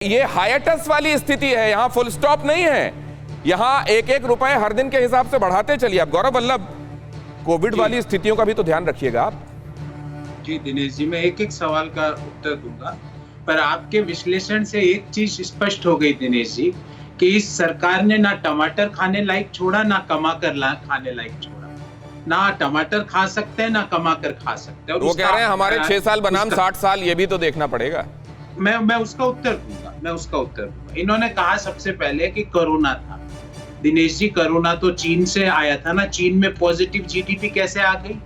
ये हाइएटस वाली स्थिति है, यहाँ फुल स्टॉप नहीं है। यहाँ एक एक रुपए हर दिन के हिसाब से बढ़ाते चलिए आप। गौरव वल्लभ, कोविड वाली स्थितियों का भी तो ध्यान रखिएगा आप। जी दिनेश जी, मैं एक एक सवाल का उत्तर दूंगा, पर आपके विश्लेषण से एक चीज स्पष्ट हो गई दिनेश जी कि इस सरकार ने ना टमाटर खाने लायक छोड़ा, ना कमा कर खाने लायक छोड़ा। ना टमाटर खा सकते हैं, ना कमा कर खा सकते हैं। वो कह रहे हैं हमारे 6 साल बनाम 60 साल, ये भी तो देखना पड़ेगा। मैं उसका उत्तर दूंगा। इन्होंने कहा सबसे पहले कि कोरोना था। दिनेश जी, कोरोना तो चीन से आया था ना। चीन में पॉजिटिव जीडीपी कैसे आ गई?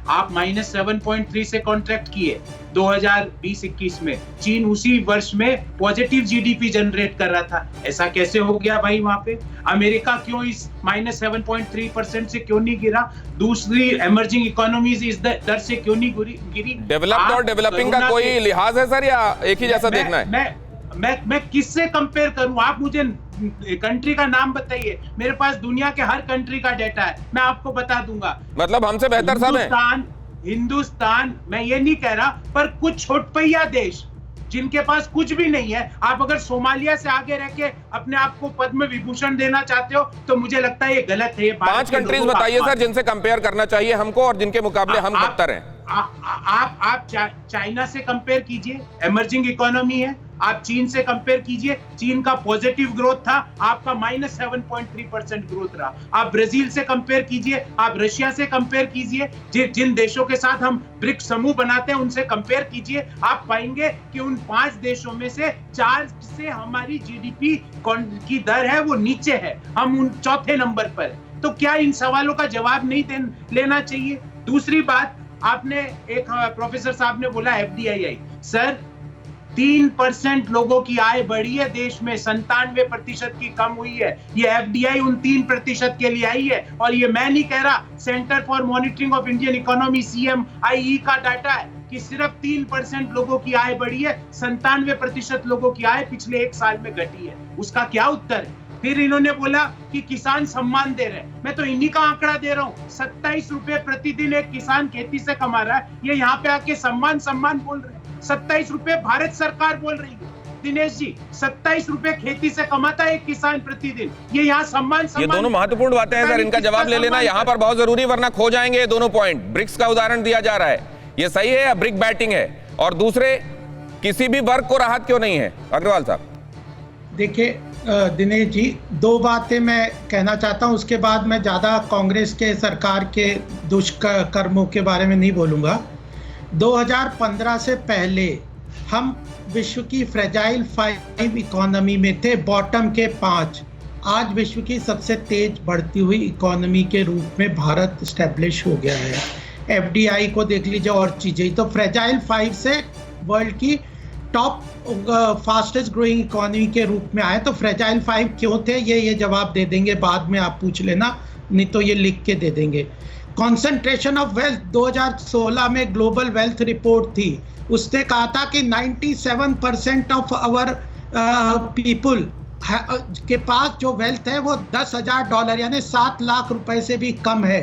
आप -7.3 से कॉन्ट्रैक्ट किए 2020-21 में। चीन उसी वर्ष में पॉजिटिव जीडीपी जनरेट कर रहा था। ऐसा कैसे हो गया भाई? वहां पे अमेरिका क्यों इस -7.3% से क्यों नहीं गिरा? दूसरी एमर्जिंग इकोनॉमीज इस दर से क्यों नहीं गिरी? डेवलप्ड और डेवलपिंग का कोई लिहाज है सर, या एक ही जैसा देखना है? मैं किससे कंपेयर करूं? आप मुझे कंट्री का नाम बताइए। मेरे पास दुनिया के हर कंट्री का डेटा है, मैं आपको बता दूंगा। मतलब हमसे बेहतर सब है। हिंदुस्तान, मैं ये नहीं कह रहा, पर कुछ छोटपैया देश जिनके पास कुछ भी नहीं है, आप अगर सोमालिया से आगे रह के अपने आप को पद्म विभूषण देना चाहते हो तो मुझे लगता है ये गलत है। 5 कंट्रीज बताइए सर जिनसे कंपेयर करना चाहिए हमको और जिनके मुकाबले हम बदतर हैं। आप चाइना से कंपेयर कीजिए, एमर्जिंग इकोनॉमी है। आप चीन से कंपेयर कीजिए, चीन का पॉजिटिव ग्रोथ था, आपका -7.3% ग्रोथ रहा। आप ब्राजील से कंपेयर कीजिए, आप रशिया से कंपेयर कीजिए, जिन देशों के साथ हम ब्रिक्स समूह बनाते हैं उनसे कंपेयर कीजिए। आप पाएंगे कि उन 5 देशों में से 4 से हमारी जीडीपी की दर है वो नीचे है, हम उन चौथे नंबर पर है। तो क्या इन सवालों का जवाब नहीं लेना चाहिए? दूसरी बात, आपने एक प्रोफेसर साहब ने बोला एफडीआई। सर, 3% लोगों की आय बढ़ी है देश में, 97% की कम हुई है। ये एफडीआई उन 3% के लिए आई है। और ये मैं नहीं कह रहा, centre for monitoring of Indian economy CMIE का डाटा है कि सिर्फ 3% लोगों की आय बढ़ी है, 97% लोगों की आय पिछले 1 साल में घटी है। उसका क्या उत्तर है? फिर इन्होंने बोला कि किसान सम्मान दे रहे हैं। मैं तो इन्हीं का आंकड़ा दे रहा हूँ। 27 रुपए प्रतिदिन एक किसान खेती से कमा रहा है। ये यहाँ पे आके सम्मान बोल रहे हैं। 27 रुपए भारत सरकार बोल रही है। दिनेश जी, 27 रुपए खेती से कमाता है एक किसान प्रतिदिन। ये यहाँ सम्मान ये दोनों महत्वपूर्ण बातें हैं सर, इनका जवाब ले लेना यहाँ पर बहुत जरूरी, वरना खो जाएंगे ये दोनों पॉइंट। ब्रिक्स का उदाहरण दिया जा रहा है, ये सही है या ब्रिक बैटिंग है? और दूसरे, किसी भी वर्ग को राहत क्यों नहीं है? अग्रवाल साहब देखिए दिनेश जी, 2 बातें मैं कहना चाहता हूं, उसके बाद मैं ज़्यादा कांग्रेस के सरकार के दुष्कर्मों के बारे में नहीं बोलूँगा। 2015 से पहले हम विश्व की फ्रेजाइल 5 इकोनॉमी में थे, बॉटम के 5। आज विश्व की सबसे तेज बढ़ती हुई इकोनॉमी के रूप में भारत स्टैब्लिश हो गया है। एफडीआई को देख लीजिए और चीज़ें, तो फ्रेजाइल 5 से वर्ल्ड की टॉप फास्टेस्ट ग्रोइंग इकोनॉमी के रूप में आए। तो फ्रेजाइल 5 क्यों थे, ये जवाब दे देंगे बाद में, आप पूछ लेना, नहीं तो ये लिख के दे देंगे। कॉन्सेंट्रेशन ऑफ वेल्थ 2016 में ग्लोबल वेल्थ रिपोर्ट थी, उसने कहा था कि 97% ऑफ आवर पीपल के पास जो वेल्थ है वो $10,000 यानी 7 लाख रुपए से भी कम है।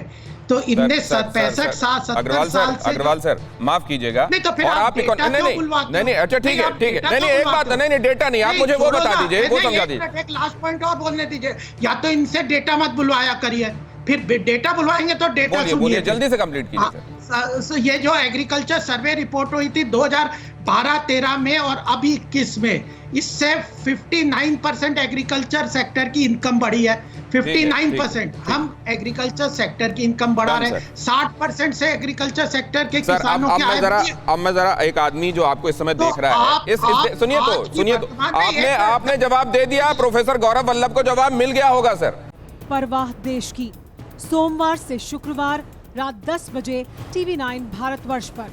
तो इनने 65 साल 70 साल से। अग्रवाल सर, माफ कीजिएगा, नहीं तो फिर आप नहीं, अच्छा ठीक है, नहीं एक बात, नहीं डेटा नहीं, आप मुझे वो बता दीजिए, वो समझा दीजिए। एक लास्ट पॉइंट और बोलने दीजिए, या तो इनसे डेटा मत बुलवाया करिए, फिर डेटा बुलवाएंगे तो डेटा बोलिए, जल्दी से कंप्लीट कीजिए। ये जो एग्रीकल्चर सर्वे रिपोर्ट हुई थी 2012-13 में और अभी 21 में, इससे 59% एग्रीकल्चर सेक्टर की इनकम बढ़ी है। 59% हम एग्रीकल्चर सेक्टर की इनकम बढ़ा रहे हैं। 60% से एग्रीकल्चर सेक्टर के किसानों की आय। अब मैं जरा एक आदमी जो आपको इस समय देख रहा है, सुनिए तो आपने जवाब दे दिया, प्रोफेसर गौरव वल्लभ को जवाब मिल गया होगा सर। परवाह देश की, सोमवार से शुक्रवार रात 10 बजे TV9 भारतवर्ष पर।